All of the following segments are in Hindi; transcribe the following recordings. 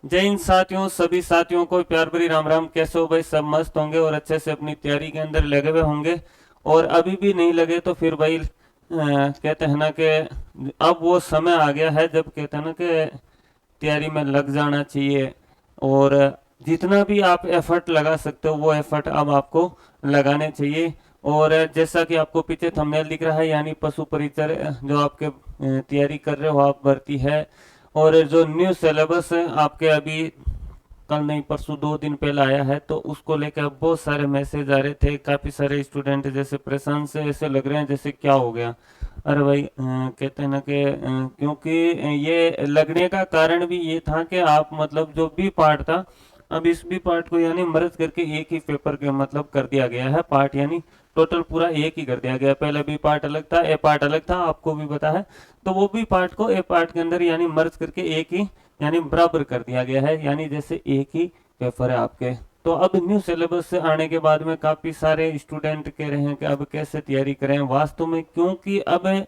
जय हिंद साथियों, सभी साथियों को प्यार भरी राम राम। कैसे हो भाई? सब मस्त होंगे और अच्छे से अपनी तैयारी के अंदर लगे हुए होंगे। और अभी भी नहीं लगे तो फिर भाई कहते हैं ना कि अब वो समय आ गया है जब कहते हैं ना कि तैयारी में लग जाना चाहिए। और जितना भी आप एफर्ट लगा सकते हो वो एफर्ट अब आपको लगाने चाहिए। और जैसा कि आपको पीछे थंबनेल दिख रहा है, यानी पशु परिचर जो आपके तैयारी कर रहे हो आप भर्ती है। और जो न्यू सिलेबस है आपके अभी कल नहीं परसों 2 दिन पहले आया है, तो उसको लेकर बहुत सारे मैसेज आ रहे थे। काफ़ी सारे स्टूडेंट जैसे परेशान से ऐसे लग रहे हैं जैसे क्या हो गया। अरे भाई कहते हैं ना कि क्योंकि ये लगने का कारण भी ये था कि आप मतलब जो बी पार्ट था, अब इस बी पार्ट को यानी मर्ज करके एक ही पेपर के मतलब कर दिया गया है पार्ट, यानी टोटल पूरा एक ही कर दिया गया है। पहले बी पार्ट अलग था, ए पार्ट अलग था, आपको भी पता है। तो वो बी पार्ट को ए पार्ट के अंदर यानी मर्ज करके एक ही यानी बराबर कर दिया गया है, यानी जैसे एक ही पेपर है आपके। तो अब न्यू सिलेबस से आने के बाद में काफ़ी सारे स्टूडेंट कह रहे हैं कि अब कैसे तैयारी करें वास्तव में, क्योंकि अब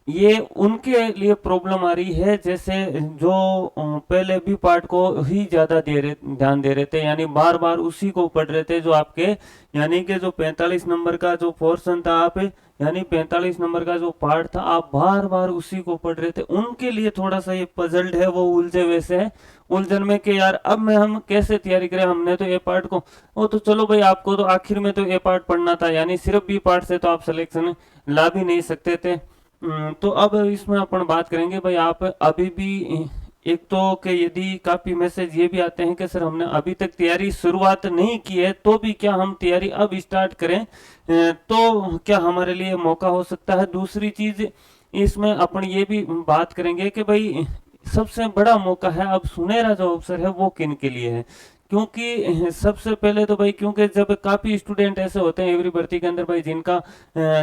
ये उनके लिए प्रॉब्लम आ रही है जैसे जो पहले भी पार्ट को ही ज़्यादा ध्यान दे रहे थे, यानी बार बार उसी को पढ़ रहे थे जो आपके यानी कि जो 45 नंबर का जो पोर्शन था आप यानी 45 नंबर का जो पार्ट था आप बार बार उसी को पढ़ रहे थे। उनके लिए थोड़ा सा ये पजल्ड है, वो उलझे वैसे है उलझन में कि यार अब मैं हम कैसे तैयारी करें। हमने तो ए पार्ट को वो तो चलो भाई, आपको तो आखिर में तो ए पार्ट पढ़ना था, यानी सिर्फ बी पार्ट से तो आप सिलेक्शन ला भी नहीं सकते थे। तो अब इसमें अपन बात करेंगे भाई, आप अभी भी एक तो कि यदि काफ़ी मैसेज ये भी आते हैं कि सर हमने अभी तक तैयारी शुरुआत नहीं की है तो भी क्या हम तैयारी अब स्टार्ट करें, तो क्या हमारे लिए मौका हो सकता है। दूसरी चीज़ इसमें अपन ये भी बात करेंगे कि भाई सबसे बड़ा मौका है, अब सुनहरा जो अवसर है वो किन के लिए है। क्योंकि सबसे पहले तो भाई, क्योंकि जब काफ़ी स्टूडेंट ऐसे होते हैं एवरी भर्ती के अंदर भाई जिनका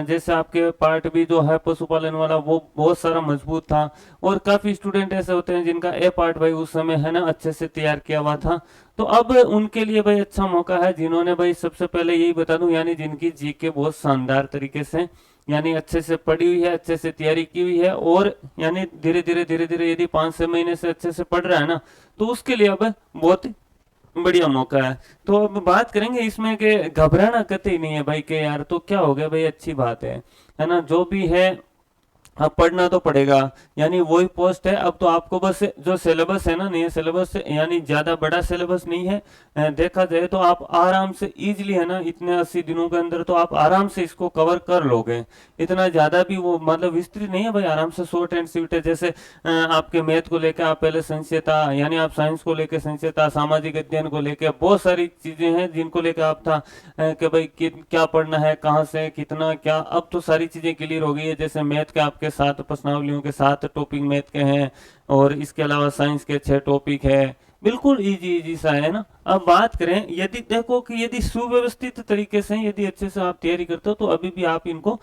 जैसे आपके पार्ट भी जो है पशुपालन वाला वो बहुत सारा मजबूत था। और काफ़ी स्टूडेंट ऐसे होते हैं जिनका ए पार्ट भाई उस समय है ना अच्छे से तैयार किया हुआ था। तो अब उनके लिए भाई अच्छा मौका है जिन्होंने भाई, सबसे पहले यही बता दूं, यानी जिनकी जीके बहुत शानदार तरीके से यानी अच्छे से पढ़ी हुई है, अच्छे से तैयारी की हुई है, और यानी धीरे धीरे यदि 5-6 महीने से अच्छे से पढ़ रहा है ना, तो उसके लिए अब बहुत बढ़िया मौका है। तो अब बात करेंगे इसमें कि घबराना कतई नहीं है भाई के यार तो क्या हो गया भाई, अच्छी बात है ना, जो भी है अब पढ़ना तो पड़ेगा। यानी वही पोस्ट है, अब तो आपको बस जो सिलेबस है ना, नया सिलेबस यानी ज़्यादा बड़ा सिलेबस नहीं है। देखा जाए तो आप आराम से इजीली है ना इतने 80 दिनों के अंदर तो आप आराम से इसको कवर कर लोगे। इतना ज़्यादा भी वो मतलब विस्तृत नहीं है भाई, आराम से शॉर्ट एंड स्वीट है। जैसे आपके मैथ को लेकर आप पहले संशय था, यानी आप साइंस को लेकर संशय था, सामाजिक अध्ययन को लेकर बहुत सारी चीज़ें हैं जिनको लेकर आप था कि भाई क्या पढ़ना है, कहाँ से कितना क्या। अब तो सारी चीज़ें क्लियर हो गई है। जैसे मैथ के आपके 7 प्रश्नावलियों के 7 टॉपिक मैथ के हैं, और इसके अलावा साइंस के 6 टॉपिक है। बिल्कुल इजी इजी सा है ना। अब बात करें, यदि देखो कि यदि सुव्यवस्थित तरीके से यदि अच्छे से आप तैयारी करते हो तो अभी भी आप इनको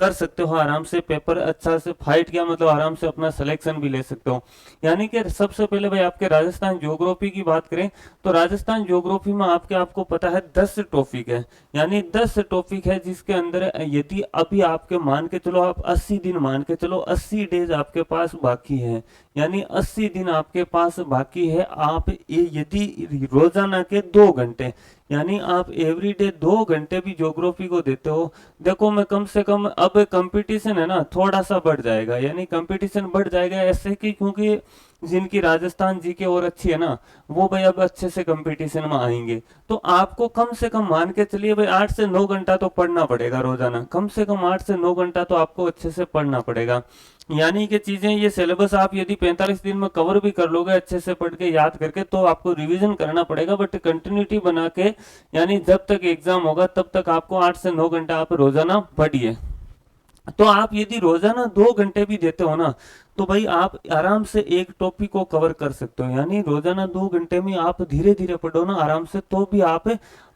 कर सकते हो आराम से। पेपर अच्छा से फाइट किया मतलब आराम से अपना सिलेक्शन भी ले सकते हो। यानी कि सबसे पहले भाई आपके राजस्थान ज्योग्राफी की बात करें तो राजस्थान ज्योग्राफी में आपको पता है 10 टॉपिक है, यानी 10 टॉपिक है जिसके अंदर यदि अभी आपके मान के चलो आप 80 दिन मान के चलो, 80 डेज आपके पास बाकी है, यानी 80 दिन आपके पास बाकी है। आप यदि रोजाना के 2 घंटे यानी आप एवरीडे 2 घंटे भी ज्योग्राफी को देते हो, देखो मैं कम से कम अब कंपटीशन है ना थोड़ा सा बढ़ जाएगा, यानी कंपटीशन बढ़ जाएगा ऐसे कि क्योंकि जिनकी राजस्थान जी के और अच्छी है ना वो भाई अब अच्छे से कंपटीशन में आएंगे। तो आपको कम से कम मान के चलिए भाई 8 से 9 घंटा तो पढ़ना पड़ेगा रोजाना, कम से कम 8 से 9 घंटा तो आपको अच्छे से पढ़ना पड़ेगा। यानी कि चीजें ये सिलेबस आप यदि 45 दिन में कवर भी कर लोगे अच्छे से पढ़ के याद करके तो आपको रिवीजन करना पड़ेगा, बट कंटिन्यूटी बना के यानी जब तक एग्जाम होगा तब तक आपको 8 से 9 घंटा आप रोजाना पढ़िए। तो आप यदि रोजाना 2 घंटे भी देते हो ना तो भाई आप आराम से एक टॉपिक को कवर कर सकते हो। यानी रोजाना 2 घंटे में आप धीरे धीरे पढ़ो ना आराम से, तो भी आप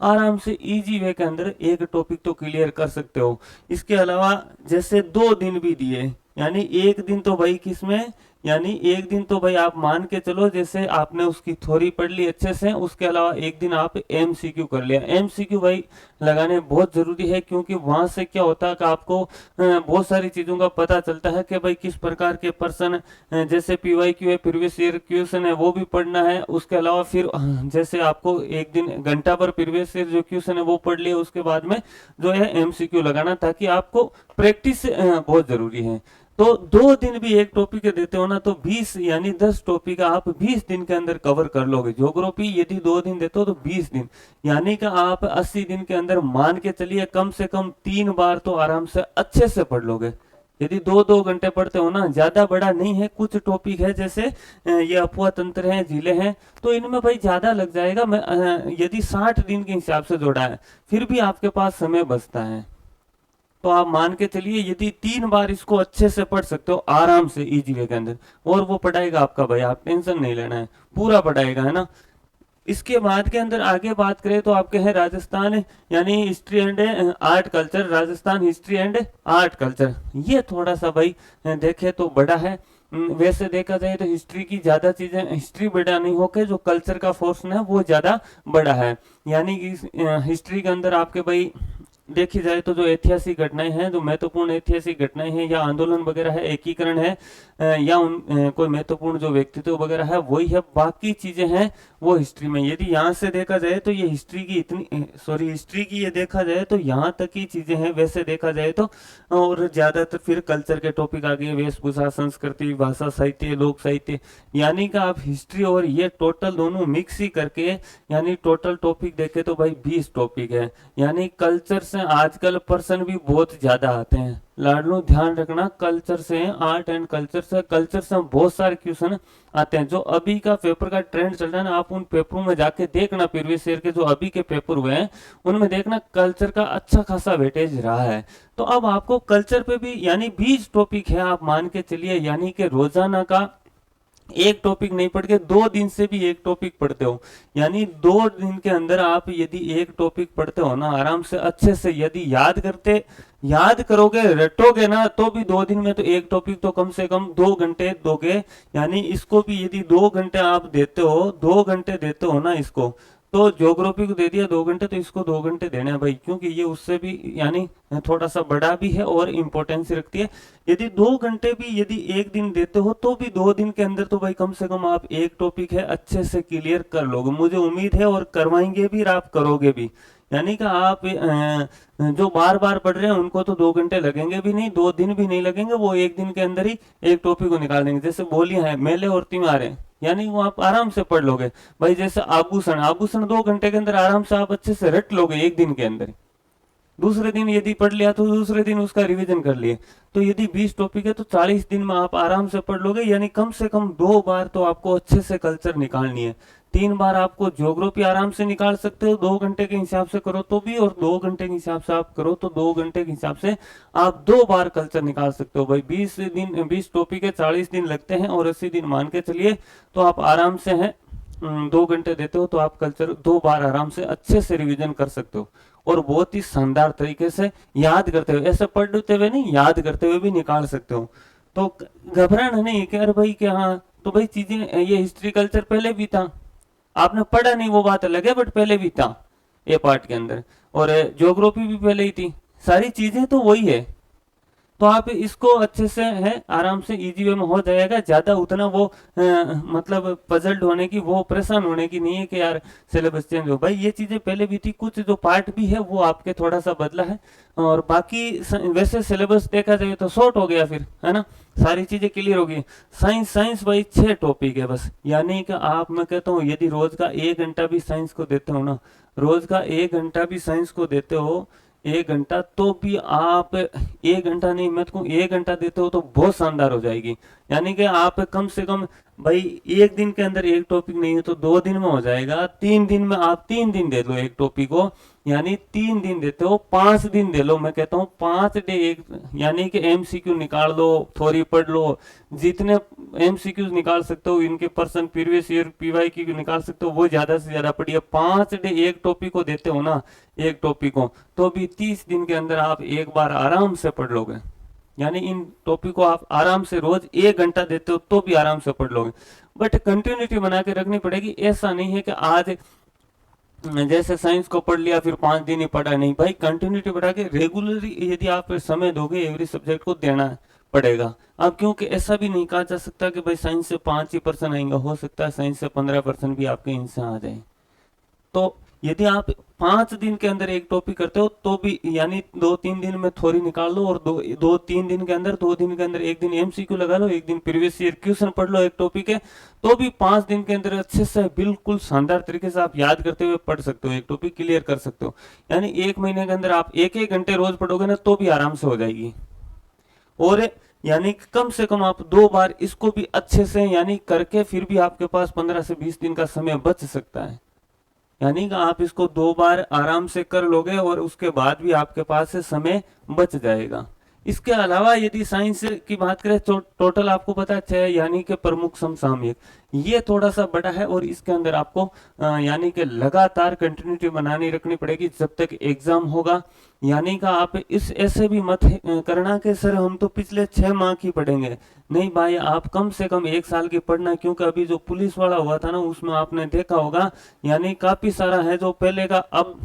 आराम से इजी वे के अंदर एक टॉपिक तो क्लियर कर सकते हो। इसके अलावा जैसे 2 दिन भी दिए, यानी एक दिन तो भाई किसमें यानी एक दिन तो भाई आप मान के चलो जैसे आपने उसकी थ्योरी पढ़ ली अच्छे से, उसके अलावा एक दिन आप एमसीक्यू कर लिया। एमसीक्यू भाई लगाने बहुत जरूरी है, क्योंकि वहां से क्या होता है कि आपको बहुत सारी चीजों का पता चलता है कि भाई किस प्रकार के पर्सन, जैसे पीवाईक्यू है, प्रीवियस ईयर क्वेश्चन है, वो भी पढ़ना है। उसके अलावा फिर जैसे आपको एक दिन घंटा पर प्रीवियस ईयर जो क्वेश्चन है वो पढ़ लिया, उसके बाद में जो है एमसीक्यू लगाना, ताकि आपको प्रैक्टिस बहुत जरूरी है। तो 2 दिन भी एक टॉपिक के देते हो ना, तो 20 यानी 10 टॉपिक आप 20 दिन के अंदर कवर कर लोगे। ज्योग्राफी यदि 2 दिन देते हो तो 20 दिन, यानी कि आप 80 दिन के अंदर मान के चलिए कम से कम 3 बार तो आराम से अच्छे से पढ़ लोगे। यदि 2-2 घंटे पढ़ते हो ना, ज्यादा बड़ा नहीं है। कुछ टॉपिक है जैसे ये अफवाह तंत्र है, झीलें हैं, तो इनमें भाई ज्यादा लग जाएगा। मैं यदि 60 दिन के हिसाब से जोड़ा है, फिर भी आपके पास समय बचता है। तो आप मान के चलिए यदि 3 बार इसको अच्छे से पढ़ सकते हो आराम से इजी वे के अंदर, और वो पढ़ाएगा आपका भाई, आप टेंशन नहीं लेना है, पूरा पढ़ाएगा, है ना। इसके बाद के अंदर आगे बात करें तो आपके है राजस्थान यानी history and art culture, Rajasthan history and art culture. ये थोड़ा सा भाई देखे तो बड़ा है। वैसे देखा जाए तो हिस्ट्री की ज्यादा चीजें, हिस्ट्री बड़ा नहीं होकर जो कल्चर का पोर्शन है वो ज्यादा बड़ा है। यानी कि हिस्ट्री के अंदर आपके भाई देखी जाए तो जो ऐतिहासिक घटनाएं हैं, जो महत्वपूर्ण ऐतिहासिक घटनाएं हैं या आंदोलन वगैरह है, एकीकरण है, या कोई महत्वपूर्ण जो व्यक्तित्व वगैरह है, वही है। बाकी चीजें हैं वो हिस्ट्री में। यदि यहाँ से देखा जाए तो ये हिस्ट्री की इतनी, सॉरी हिस्ट्री की ये देखा जाए तो यहाँ तक की चीजें हैं। वैसे देखा जाए तो और ज्यादातर फिर कल्चर के टॉपिक आ गए, वेशभूषा, संस्कृति, भाषा, साहित्य, लोक साहित्य। यानी कि आप हिस्ट्री और ये टोटल दोनों मिक्स ही करके, यानी टोटल टॉपिक देखे तो भाई 20 टॉपिक है। यानी कल्चर से आजकल पर्सन भी बहुत ज्यादा आते हैं। लाडलो ध्यान रखना, कल्चर से, आर्ट एंड कल्चर से बहुत सारे क्वेश्चन आते हैं। जो अभी का पेपर का ट्रेंड चल रहा है ना, आप उन पेपरों में जाके देखना, प्रीवियस ईयर के जो अभी के पेपर हुए हैं उनमें देखना कल्चर का अच्छा खासा वेटेज रहा है। तो अब आपको कल्चर पे भी यानी 20 टॉपिक है, आप मान के चलिए, यानी कि रोजाना का एक टॉपिक नहीं पढ़ के 2 दिन से भी एक टॉपिक पढ़ते हो, यानी 2 दिन के अंदर आप यदि एक टॉपिक पढ़ते हो ना आराम से अच्छे से, यदि याद करोगे, रटोगे ना, तो भी 2 दिन में तो एक टॉपिक तो कम से कम 2 घंटे दोगे। यानी इसको भी यदि 2 घंटे आप देते हो, 2 घंटे देते हो ना इसको, तो ज्योग्राफी को दे दिया 2 घंटे, तो इसको 2 घंटे देने हैं भाई, क्योंकि ये उससे भी यानी थोड़ा सा बड़ा भी है और इम्पोर्टेंस रखती है। यदि 2 घंटे भी यदि एक दिन देते हो, तो भी 2 दिन के अंदर तो भाई कम से कम आप एक टॉपिक है अच्छे से क्लियर कर लोगे, मुझे उम्मीद है, और करवाएंगे भी और आप करोगे भी। यानी कि आप जो बार बार पढ़ रहे हैं उनको तो 2 घंटे लगेंगे भी नहीं, 2 दिन भी नहीं लगेंगे, वो एक दिन के अंदर ही एक टॉपिक को निकाल देंगे। जैसे बोलियां हैं, मेले और त्योहार, यानी वो आप आराम से पढ़ लोगे भाई। जैसे आभूषण, आभूषण 2 घंटे के अंदर आराम से आप अच्छे से रट लोगे एक दिन के अंदर। दूसरे दिन यदि पढ़ लिया तो दूसरे दिन उसका रिवीजन कर लिए। तो यदि 20 टॉपिक है तो 40 दिन में आप आराम से पढ़ लोगे। यानी कम से कम 2 बार तो आपको अच्छे से कल्चर निकालनी है। 3 बार आपको ज्योग्राफी आराम से निकाल सकते हो, 2 घंटे के हिसाब से करो तो भी, और 2 घंटे के हिसाब से आप करो तो 2 घंटे के हिसाब से आप 2 बार कल्चर निकाल सकते हो भाई। 20 दिन 20 टॉपिक है, 40 दिन लगते हैं, और 80 दिन मान के चलिए, तो आप आराम से हैं 2 घंटे देते हो तो आप कल्चर 2 बार आराम से अच्छे से रिवीजन कर सकते हो, और बहुत ही शानदार तरीके से याद करते हुए, ऐसे पढ़ते हुए नहीं, याद करते हुए भी निकाल सकते हो। तो घबराना नहीं कि अरे भाई क्या, हाँ तो भाई चीजें, ये हिस्ट्री कल्चर पहले भी था, आपने पढ़ा नहीं वो बात अलग है, बट पहले भी था ये पार्ट के अंदर, और ज्योग्राफी भी पहले ही थी, सारी चीजें तो वही है। तो आप इसको अच्छे से है आराम से इजी वे में हो जाएगा। ज्यादा उतना वो मतलब पजल्ड होने की, वो परेशान होने की नहीं है कि यार सिलेबस चेंज हो। भाई ये चीजें पहले भी थी, कुछ जो पार्ट भी है वो आपके थोड़ा सा बदला है, और बाकी वैसे सिलेबस देखा जाए तो शॉर्ट हो गया फिर, है ना, सारी चीजें क्लियर हो गई। साइंस भाई 6 टॉपिक है बस। यानी कि आप, मैं कहता हूँ यदि रोज का 1 घंटा भी साइंस को देते हो ना, रोज का 1 घंटा भी साइंस को देते हो, 1 घंटा, तो भी आप 1 घंटा नहीं, मैं तो 1 घंटा देते हो तो बहुत शानदार हो जाएगी। यानी कि आप कम से कम भाई एक दिन के अंदर एक टॉपिक नहीं है तो 2 दिन में हो जाएगा, 3 दिन में आप 3 दिन दे दो एक टॉपिक को, यानी 3 दिन देते हो, 5 दिन दे लो, मैं कहता हूँ 5 डे एक, यानी कि एमसीक्यू निकाल लो, थोड़ी पढ़ लो, जितने एमसीक्यू निकाल सकते हो, इनके पर्सन प्रीवियस ईयर पीवाईक्यू निकाल सकते हो, वो ज्यादा से ज्यादा पढ़िए। 5 डे एक टॉपिक को देते हो ना, एक टॉपिक को, तो भी 30 दिन के अंदर आप एक बार आराम से पढ़ लोगे। यानी इन टॉपिक को आप आराम से रोज 1 घंटा देते हो तो भी आराम से पढ़ लोगे, बट कंटिन्यूटी बना के रखनी पड़ेगी। ऐसा नहीं है कि आज जैसे साइंस को पढ़ लिया फिर 5 दिन ही पढ़ा, नहीं भाई, कंटिन्यूटी बढ़ा के रेगुलरली यदि आप समय दोगे एवरी सब्जेक्ट को देना पड़ेगा। अब क्योंकि ऐसा भी नहीं कहा जा सकता कि भाई साइंस से 5% आएंगे, हो सकता है साइंस से 15% भी आपके इनसे आ जाए। तो यदि आप 5 दिन के अंदर एक टॉपिक करते हो तो भी यानी 2-3 दिन में थोड़ी निकाल लो, और 2-3 दिन के अंदर 2 दिन के अंदर एक दिन एमसीक्यू लगा लो, एक दिन प्रीवियस ईयर क्वेश्चन पढ़ लो एक टॉपिक है, तो भी 5 दिन के अंदर अच्छे से बिल्कुल शानदार तरीके से आप याद करते हुए पढ़ सकते हो, एक टॉपिक क्लियर कर सकते हो। यानी 1 महीने के अंदर आप 1-1 घंटे रोज पढ़ोगे ना तो भी आराम से हो जाएगी। और यानी कम से कम आप 2 बार इसको भी अच्छे से यानी करके फिर भी आपके पास 15 से 20 दिन का समय बच सकता है। यानी कि आप इसको 2 बार आराम से कर लोगे और उसके बाद भी आपके पास से समय बच जाएगा। इसके अलावा यदि साइंस की बात करें तो टोटल आपको पता है यानी कि प्रमुख समसामयिक, ये थोड़ा सा बड़ा है और इसके अंदर आपको यानी कि लगातार कंटिन्यूटी बनानी रखनी पड़ेगी जब तक एग्जाम होगा। यानी कि आप इस ऐसे भी मत करना कि सर हम तो पिछले 6 माह की पढ़ेंगे, नहीं भाई, आप कम से कम 1 साल की पढ़ना। क्योंकि अभी जो पुलिस वाला हुआ था ना उसमें आपने देखा होगा यानी काफी सारा है जो पहले का अब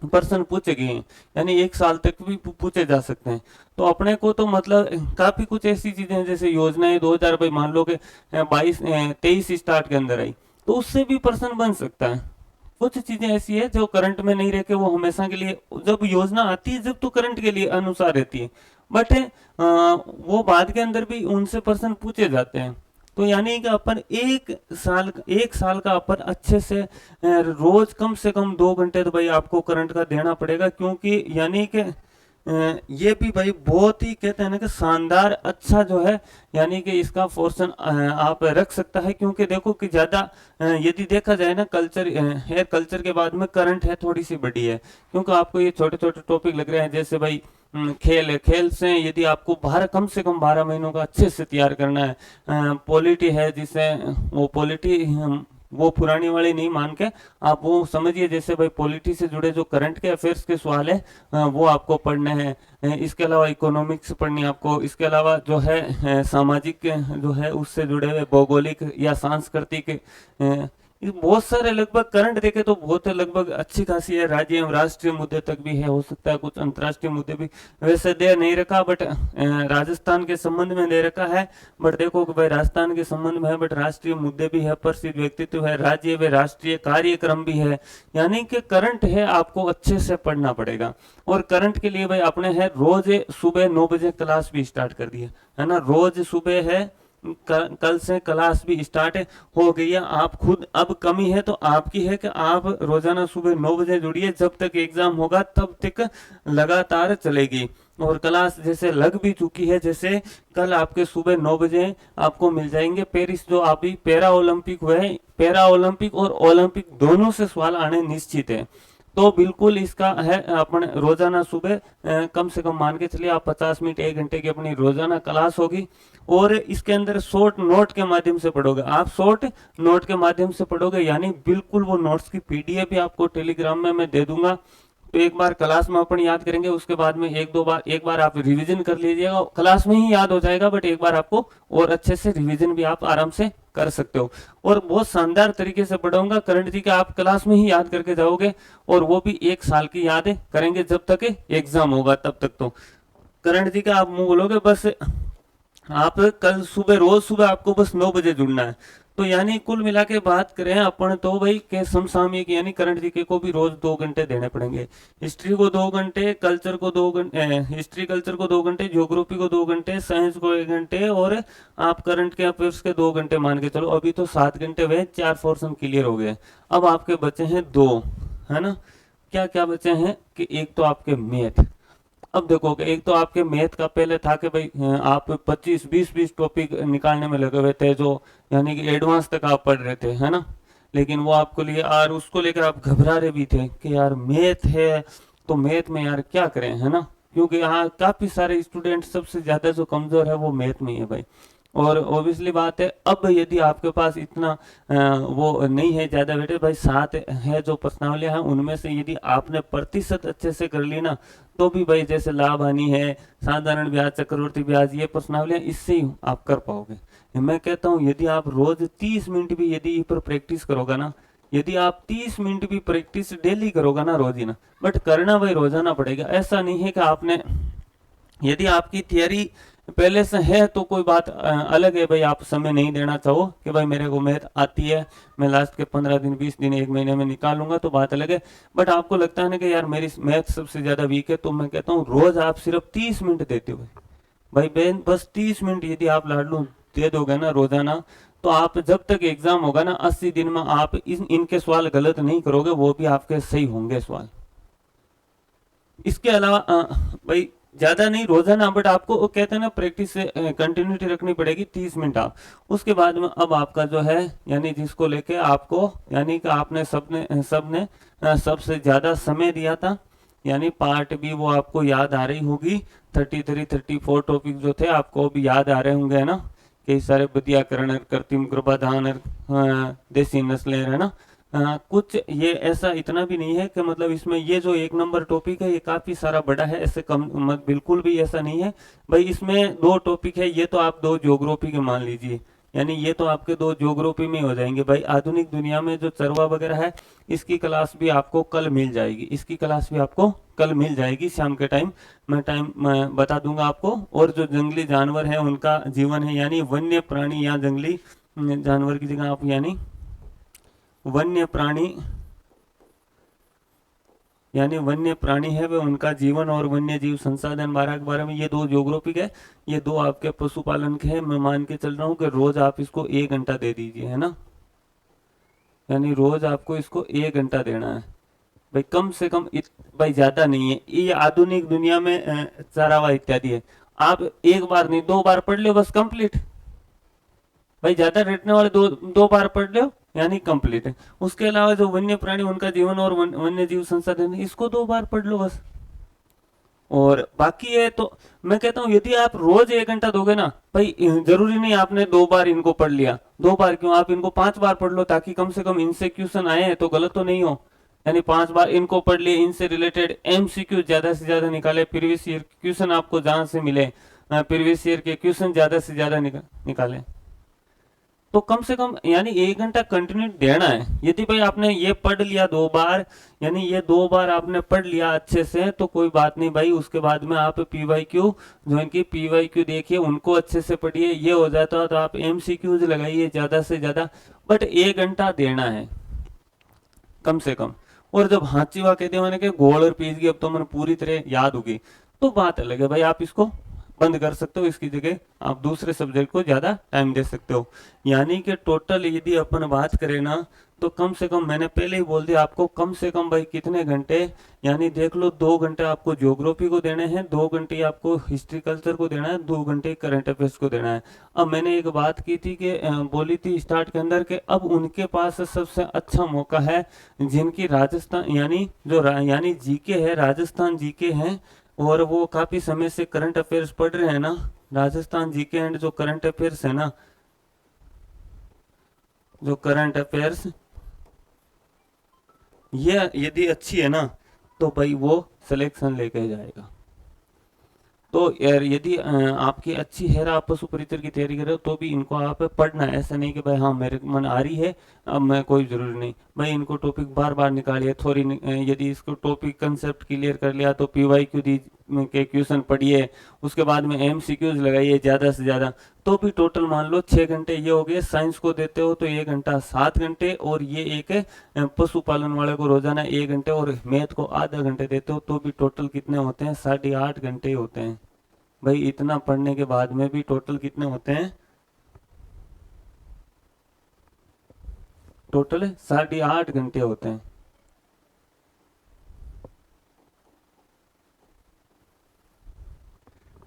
प्रश्न पूछे गए हैं, यानी 1 साल तक भी पूछे जा सकते हैं। तो अपने को तो मतलब काफी कुछ ऐसी चीजें हैं जैसे योजनाएं 2000 भाई मान लो कि 23 स्टार्ट के अंदर आई तो उससे भी प्रश्न बन सकता है। कुछ चीजें ऐसी है जो करंट में नहीं रहके वो हमेशा के लिए, जब योजना आती है जब तो करंट के लिए अनुसार रहती है, बट वो बाद के अंदर भी उनसे प्रश्न पूछे जाते हैं। तो यानी कि अपन 1 साल का अपन अच्छे से रोज कम से कम 2 घंटे तो भाई आपको करंट का देना पड़ेगा। क्योंकि यानी कि ये भी भाई बहुत ही कहते हैं ना कि शानदार अच्छा जो है यानी कि इसका पोर्शन आप रख सकता है। क्योंकि देखो कि ज्यादा यदि देखा जाए ना कल्चर है, कल्चर के बाद में करंट है थोड़ी सी बड़ी है। क्योंकि आपको ये छोटे छोटे टॉपिक लग रहे हैं जैसे भाई खेल है, खेल से यदि आपको कम से कम 12 महीनों का अच्छे से तैयार करना है। पॉलिटी है जिसे वो पॉलिटी वो पुरानी वाली नहीं मान के आप वो समझिए जैसे भाई पॉलिटी से जुड़े जो करंट के अफेयर्स के सवाल है वो आपको पढ़ने हैं। इसके अलावा इकोनॉमिक्स पढ़नी है आपको। इसके अलावा जो है सामाजिक जो है उससे जुड़े हुए भौगोलिक या सांस्कृतिक ये बहुत सारे लगभग करंट देखे तो बहुत लगभग अच्छी खासी है। राज्य एवं राष्ट्रीय मुद्दे तक भी है, हो सकता है कुछ अंतर्राष्ट्रीय मुद्दे भी वैसे दे नहीं रखा, बट राजस्थान के संबंध में दे रखा है। बट देखो कि भाई राजस्थान के संबंध में है बट राष्ट्रीय मुद्दे भी है, प्रसिद्ध व्यक्तित्व है, राज्य व राष्ट्रीय कार्यक्रम भी है। यानी कि करंट है आपको अच्छे से पढ़ना पड़ेगा। और करंट के लिए भाई अपने है रोज सुबह 9 बजे क्लास भी स्टार्ट कर दी है ना, रोज सुबह है कल से क्लास भी स्टार्ट हो गई है। आप खुद अब कमी है तो आपकी है कि आप रोजाना सुबह 9 बजे जुड़िए, जब तक एग्जाम होगा तब तक लगातार चलेगी। और क्लास जैसे लग भी चुकी है, जैसे कल आपके सुबह 9 बजे आपको मिल जाएंगे पेरिस जो अभी पैरा ओलंपिक हुए हैं, पैरा ओलंपिक और ओलंपिक दोनों से सवाल आने निश्चित है। तो बिल्कुल इसका है अपन रोजाना सुबह कम से कम मान के चलिए आप 50 मिनट 1 घंटे की अपनी रोजाना क्लास होगी। और इसके अंदर शॉर्ट नोट के माध्यम से पढ़ोगे, आप शॉर्ट नोट के माध्यम से पढ़ोगे, यानी बिल्कुल वो नोट्स की पीडीएफ भी आपको टेलीग्राम में मैं दे दूंगा। तो एक बार क्लास में अपन याद करेंगे, उसके बाद में एक बार आप रिवीजन कर लीजिएगा, क्लास में ही याद हो जाएगा, बट एक बार आपको और अच्छे से रिवीजन भी आप आराम से कर सकते हो। और बहुत शानदार तरीके से पढ़ाऊंगा, करंट जी के आप क्लास में ही याद करके जाओगे, और वो भी 1 साल की याद करेंगे जब तक एग्जाम होगा तब तक। तो करंट जी का आप मुंह बोलोगे बस आप कल सुबह रोज सुबह आपको बस 9 बजे जुड़ना है। तो यानी कुल मिला के बात करें अपन तो भाई के समसामयिक यानी करंट जीके को भी रोज 2 घंटे देने पड़ेंगे। हिस्ट्री को 2 घंटे, कल्चर को 2 घंटे, हिस्ट्री कल्चर को 2 घंटे, ज्योग्राफी को 2 घंटे, साइंस को 1 घंटे, और आप करंट के अफेयर्स के 2 घंटे मान के चलो। अभी तो 7 घंटे हुए, 4 पोर्शन क्लियर हो गए। अब आपके बचे हैं 2, है ना। क्या क्या बचे हैं कि एक तो आपके मैथ। अब देखो कि एक तो आपके मैथ का पहले था कि भाई आप 25-20 टॉपिक निकालने में लगे हुए थे, जो यानी कि एडवांस तक आप पढ़ रहे थे, है ना। लेकिन वो आपको लिए और उसको लेकर आप घबरा रहे भी थे कि यार मैथ है तो मैथ में यार क्या करें, है ना। क्योंकि यहाँ काफी सारे स्टूडेंट सबसे ज्यादा जो कमजोर है वो मैथ में ही है भाई। और ऑब्वियसली बात है, अब यदि आपके पास इतना वो नहीं है ज़्यादा बेटे भाई, 7 है जो प्रश्नावलियाँ हैं उनमें से यदि आपने प्रतिशत अच्छे से कर ली ना, तो भी भाई जैसे लाभ हानि है, साधारण ब्याज, चक्रवर्ती ब्याज, ये प्रश्नावलियाँ इससे ही आप कर पाओगे। मैं कहता हूँ यदि आप रोज 30 मिनट भी यदि इस पर प्रैक्टिस करोगे ना, यदि आप 30 मिनट भी प्रैक्टिस डेली करोगे ना, रोज ही ना, बट करना भाई रोजाना पड़ेगा। ऐसा नहीं है कि आपने, यदि आपकी थियरी पहले से है तो कोई बात अलग है भाई, आप समय नहीं देना चाहो कि भाई मेरे को मैथ आती है, मैं लास्ट के 15 दिन 20 दिन 1 महीने में निकालूंगा, तो बात अलग है। बट आपको लगता है ना कि यार मेरी मैथ सबसे ज्यादा वीक है, तो मैं कहता हूँ रोज आप सिर्फ 30 मिनट देते हो भाई बहन, बस 30 मिनट यदि आप लाडलू दे दोगे ना रोजाना, तो आप जब तक एग्जाम होगा ना 80 दिन में आप इनके सवाल गलत नहीं करोगे, वो भी आपके सही होंगे सवाल। इसके अलावा भाई ज्यादा नहीं रोजाना, बट आपको वो कहते हैं ना प्रैक्टिस से कंटिन्यूटी रखनी पड़ेगी 30 मिनट आप। उसके बाद में अब आपका जो है, यानी जिसको लेके आपको, यानी कि आपने सबने सबसे ज्यादा समय दिया था, यानी पार्ट बी वो आपको याद आ रही होगी। 33 34 टॉपिक जो थे आपको भी याद आ रहे होंगे, है ना। कई सारे विद्याकरण, कृत्रिम गर्भाधान, देसी नस्लें, है ना। कुछ ये ऐसा इतना भी नहीं है कि मतलब इसमें ये जो 1 नंबर टॉपिक है ये काफी सारा बड़ा है, ऐसे कम मत, बिल्कुल भी ऐसा नहीं है भाई। इसमें 2 टॉपिक है, ये तो आप 2 ज्योग्राफी के मान लीजिए, यानी ये तो आपके 2 ज्योग्राफी में हो जाएंगे भाई। आधुनिक दुनिया में जो चरवा वगैरह है, इसकी क्लास भी आपको कल मिल जाएगी, इसकी क्लास भी आपको कल मिल जाएगी शाम के टाइम, मैं बता दूंगा आपको। और जो जंगली जानवर है उनका जीवन है, यानी वन्य प्राणी या जंगली जानवर की जगह आप यानी वन्य प्राणी, यानी वन्य प्राणी है वे उनका जीवन और वन्य जीव संसाधन 12 के बारे में, ये 2 ज्योग्राफिक है। ये 2 आपके पशुपालन के हैं। मैं मान के चल रहा हूँ कि रोज आप इसको 1 घंटा दे दीजिए, है ना, यानी रोज आपको इसको 1 घंटा देना है भाई, कम से कम भाई ज्यादा नहीं है। ये आधुनिक दुनिया में चारावा इत्यादि है, आप एक बार नहीं 2 बार पढ़ लो बस कंप्लीट भाई, ज्यादा रटने वाले 2 बार पढ़ लो यानी कंप्लीट है। उसके अलावा जो वन्य प्राणी उनका जीवन और वन्य जीव संसाधन, इसको 2 बार पढ़ लो बस। और बाकी है तो मैं कहता हूँ यदि आप रोज 1 घंटा दोगे ना भाई, जरूरी नहीं आपने 2 बार इनको पढ़ लिया, 2 बार क्यों, आप इनको 5 बार पढ़ लो, ताकि कम से कम इनसे क्वेश्चन आए तो गलत तो नहीं हो। यानी 5 बार इनको पढ़ लिए, इनसे रिलेटेड एमसीक्यू ज्यादा से ज्यादा निकाले, प्रीवियस ईयर क्वेश्चन आपको जहां से मिले, प्रीवियस ईयर के क्वेश्चन ज्यादा से ज्यादा निकाले, तो कम से कम यानी 1 घंटा कंटिन्यू देना है। यदि भाई आपने ये पढ़ लिया 2 बार, यानी ये 2 बार आपने पढ़ लिया अच्छे से, तो कोई बात नहीं भाई। उसके बाद में आप पीवाईक्यू, जो इनकी पीवाईक्यू देखिए, उनको अच्छे से पढ़िए, ये हो जाता है तो आप एमसीक्यूज लगाइए ज्यादा से ज्यादा, बट 1 घंटा देना है कम से कम। और जब हाथीवा कहते हैं कि गोल और पीस की अब तो मैंने पूरी तरह याद होगी, तो बात अलग है भाई, आप इसको बंद कर सकते हो, इसकी जगह आप दूसरे सब्जेक्ट को ज्यादा टाइम दे सकते हो। यानी कि टोटल यदि अपन बात करें ना, तो कम से कम मैंने पहले ही बोल दिया आपको, कम से कम भाई कितने घंटे, यानी देख लो 2 घंटे आपको ज्योग्राफी को देने हैं, 2 घंटे आपको हिस्ट्री कल्चर को देना है, 2 घंटे करंट अफेयर्स को देना है। अब मैंने एक बात की थी कि बोली थी स्टार्ट के अंदर के अब उनके पास सबसे अच्छा मौका है जिनकी राजस्थान, यानी जो यानी जीके है, राजस्थान जीके है, और वो काफी समय से करंट अफेयर्स पढ़ रहे हैं ना, राजस्थान जीके एंड जो करंट अफेयर्स है ना, जो करंट अफेयर्स ये यदि अच्छी है ना, तो भाई वो सिलेक्शन लेके जाएगा। तो यार यदि आपकी अच्छी है, आप पशु परिचर की तैयारी कर रहे हो, तो भी इनको आप पढ़ना है। ऐसा नहीं कि भाई हाँ मेरे मन आ रही है अब मैं, कोई जरूरी नहीं भाई, इनको टॉपिक बार बार निकालिए थोड़ी यदि इसको टॉपिक कंसेप्ट क्लियर कर लिया तो पीवाईक्यू दी के क्वेश्चन पढ़िए, उसके बाद में एमसीक्यूज लगाइए ज्यादा से ज्यादा, तो भी टोटल मान लो 6 घंटे ये हो गए। साइंस को देते हो तो 1 घंटा 7 घंटे, और ये एक पशुपालन वाले को रोजाना 1 घंटे, और मैथ को आधा घंटे देते हो, तो भी टोटल कितने होते हैं, 8.5 घंटे होते हैं भाई। इतना पढ़ने के बाद में भी टोटल कितने होते हैं, टोटल 8.5 घंटे होते हैं।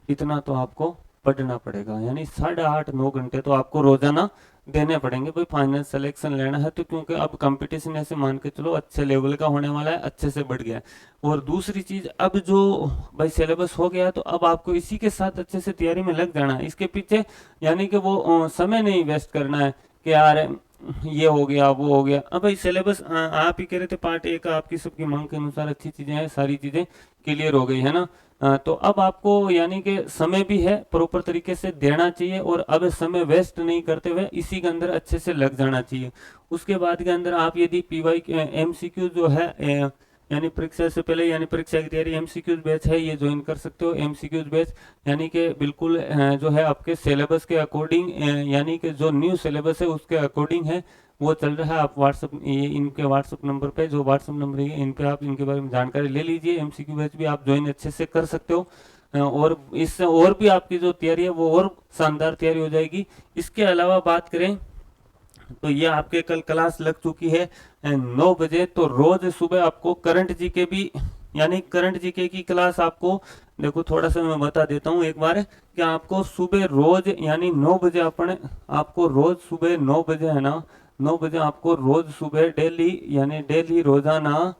इतना तो आपको पढ़ना पड़ेगा, यानी 8.5-9 घंटे तो आपको रोजाना देने पड़ेंगे भाई फाइनल सिलेक्शन लेना है तो, क्योंकि अब कंपटीशन ऐसे मान के चलो अच्छे लेवल का होने वाला है, अच्छे से बढ़ गया है। और दूसरी चीज, अब जो भाई सिलेबस हो गया तो अब आपको इसी के साथ अच्छे से तैयारी में लग जाना है, इसके पीछे यानी कि वो समय नहीं वेस्ट करना है कि यार ये हो गया वो हो गया। अब भाई सिलेबस आप ही कह रहे थे पार्ट ए का आपकी सबकी मांग के अनुसार अच्छी चीजें हैं, सारी चीजें क्लियर हो गई है ना। तो अब आपको यानी कि समय भी है प्रॉपर तरीके से देना चाहिए, और अब समय वेस्ट नहीं करते हुए इसी के अंदर अच्छे से लग जाना चाहिए। उसके बाद के अंदर आप यदि पीवाई एमसीक्यू जो है यानी परीक्षा से पहले यानी परीक्षा की तैयारी एमसीक्यूज बैच है, ये ज्वाइन कर सकते हो। एमसीक्यूज बैच यानी कि बिल्कुल जो है आपके सिलेबस के अकॉर्डिंग, यानी कि जो न्यू सिलेबस है उसके अकॉर्डिंग है वो चल रहा है। आप व्हाट्सअप, ये इनके व्हाट्सअप नंबर पे, जो व्हाट्सअप नंबर है इन पे आप इनके बारे में जानकारी ले लीजिए। एमसीक्यू बैच भी आप ज्वाइन अच्छे से कर सकते हो, और इससे और भी आपकी जो तैयारी है वो और शानदार तैयारी हो जाएगी। इसके अलावा बात करें तो ये आपके कल क्लास लग चुकी है 9 बजे। तो रोज सुबह आपको करंट जीके भी, यानी करंट जीके की क्लास आपको, देखो थोड़ा सा मैं बता देता हूँ एक बार कि आपको सुबह रोज यानी 9 बजे आपको रोज सुबह 9 बजे है ना, 9 बजे आपको रोज सुबह डेली यानी डेली रोजाना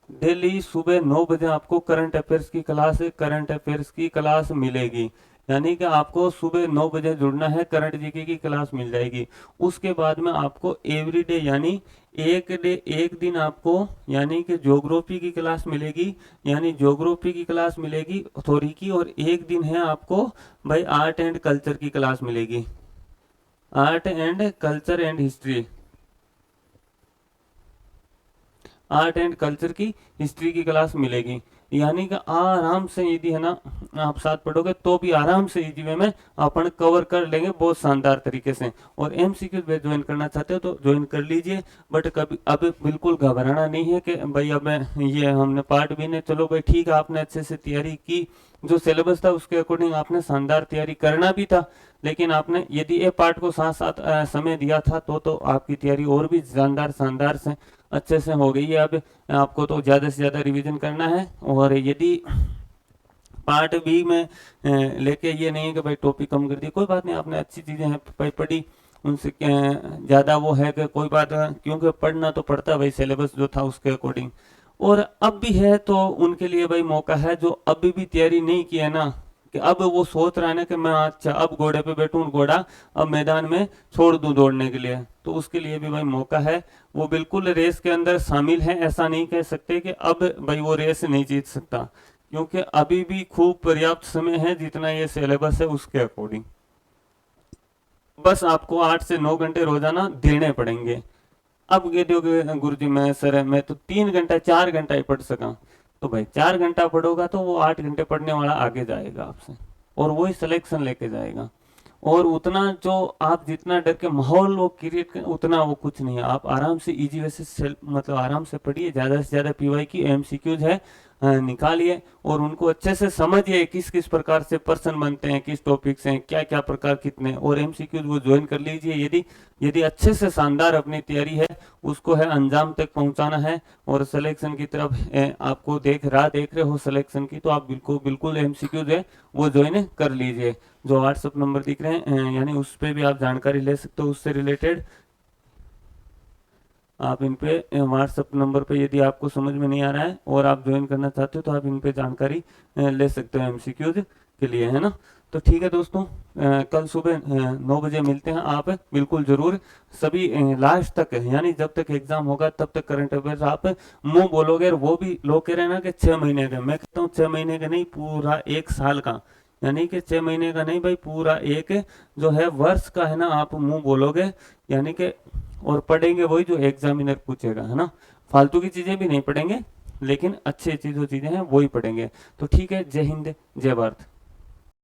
डेली सुबह 9 बजे आपको करंट अफेयर्स की क्लास, करंट अफेयर्स की क्लास मिलेगी। यानी कि आपको सुबह 9 बजे जुड़ना है, करंट जीके की क्लास मिल जाएगी। उसके बाद में आपको एवरीडे यानी एक दिन आपको यानी कि ज्योग्राफी की क्लास मिलेगी, यानी ज्योग्राफी की क्लास मिलेगी थोड़ी की, और एक दिन है आपको भाई आर्ट एंड कल्चर की क्लास मिलेगी, art and culture and history, art and culture की हिस्ट्री की क्लास मिलेगी। यानी कि आराम से यदि है ना आप साथ पढ़ोगे तो भी आराम से इजी वे में अपन कवर कर लेंगे बहुत शानदार तरीके से। और एमसीक्यू बैच ज्वाइन करना चाहते हो तो ज्वाइन कर लीजिए, बट कभी अब बिल्कुल घबराना नहीं है कि भाई अब ये हमने पार्ट भी ने, चलो भाई ठीक है आपने अच्छे से तैयारी की, जो सिलेबस था उसके अकॉर्डिंग आपने शानदार तैयारी करना भी था, लेकिन आपने यदि ये पार्ट को साथ साथ समय दिया था तो आपकी तैयारी और भी शानदार शानदार से अच्छे से हो गई है। अब आपको तो ज़्यादा से ज़्यादा रिवीजन करना है, और यदि पार्ट बी में लेके ये नहीं है कि भाई टॉपिक कम कर दी, कोई बात नहीं, आपने अच्छी चीज़ें हैं पढ़ी, उनसे ज़्यादा वो है कि कोई बात, क्योंकि पढ़ना तो पड़ता है भाई सिलेबस जो था उसके अकॉर्डिंग। और अब भी है तो उनके लिए भाई मौका है जो अभी भी तैयारी नहीं की है ना, कि अब वो सोच रहा है ना कि मैं अच्छा अब घोड़े पे बैठूं, घोड़ा अब मैदान में छोड़ दूं दौड़ने के लिए, तो उसके लिए भी भाई मौका है। वो बिल्कुल रेस के अंदर शामिल है, ऐसा नहीं कह सकते कि अब भाई वो रेस नहीं जीत सकता, क्योंकि अभी भी खूब पर्याप्त समय है जितना ये सिलेबस है उसके अकॉर्डिंग। बस आपको 8 से 9 घंटे रोजाना देने पड़ेंगे। अब ये दोगे गुरु जी मैं सर मैं तो 3 घंटा 4 घंटा ही पढ़ सका, तो भाई 4 घंटा पढ़ोगा तो वो 8 घंटे पढ़ने वाला आगे जाएगा आपसे, और वही सिलेक्शन लेके जाएगा। और उतना जो आप जितना डर के माहौल वो क्रिएट कर, उतना वो कुछ नहीं है। आप आराम से इजी वे से मतलब आराम से पढ़िए, ज़्यादा से ज़्यादा पीवाई की एमसीक्यूज है निकालिए, और उनको अच्छे से समझिए किस किस प्रकार से पर्सन बनते हैं, किस टॉपिक से क्या क्या प्रकार कितने, और एमसीक्यूज वो ज्वाइन कर लीजिए। यदि यदि अच्छे से शानदार अपनी तैयारी है उसको है अंजाम तक पहुंचाना है, और सिलेक्शन की तरफ आपको देख रहे हो सिलेक्शन की, तो आप बिल्कुल बिल्कुल एमसीक्यूज है वो ज्वाइन कर लीजिए। जो व्हाट्सएप नंबर दिख रहे हैं यानी उस पर भी आप जानकारी ले सकते हो उससे रिलेटेड। आप इन पे व्हाट्सएप नंबर पे यदि आपको समझ में नहीं आ रहा है और आप ज्वाइन करना चाहते हो तो आप इन पे जानकारी ले सकते हो एमसीक्यूज के लिए, है ना। तो ठीक है दोस्तों, कल सुबह 9 बजे मिलते हैं। आप बिल्कुल जरूर सभी लास्ट तक यानी जब तक एग्जाम होगा तब तक करंट अफेयर्स आप मुंह बोलोगे, और वो भी लोग कह रहे हैं ना कि 6 महीने का, मैं कहता हूँ 6 महीने का नहीं, पूरा 1 साल का, यानी कि 6 महीने का नहीं भाई, पूरा एक जो है वर्ष का है ना आप मुंह बोलोगे, यानी कि और पढ़ेंगे वही जो एग्जामिनर पूछेगा, है ना। फालतू की चीजें भी नहीं पढ़ेंगे, लेकिन अच्छी अच्छी जो चीजें हैं वही पढ़ेंगे। तो ठीक है, जय हिंद जय भारत।